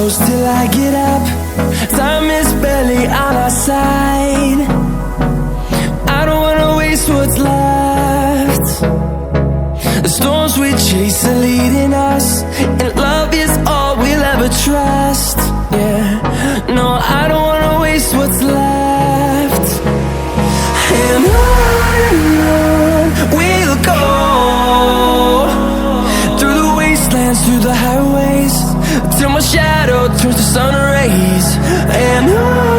close till I get up. Time is barely on our side. I don't wanna waste what's left. The storms we chase are leading us, and love is all we'll ever trust. Yeah, no, I don't wanna waste what's left. And on we'll go, through the wastelands, through the highways, till my shadow turns to sun rays. And on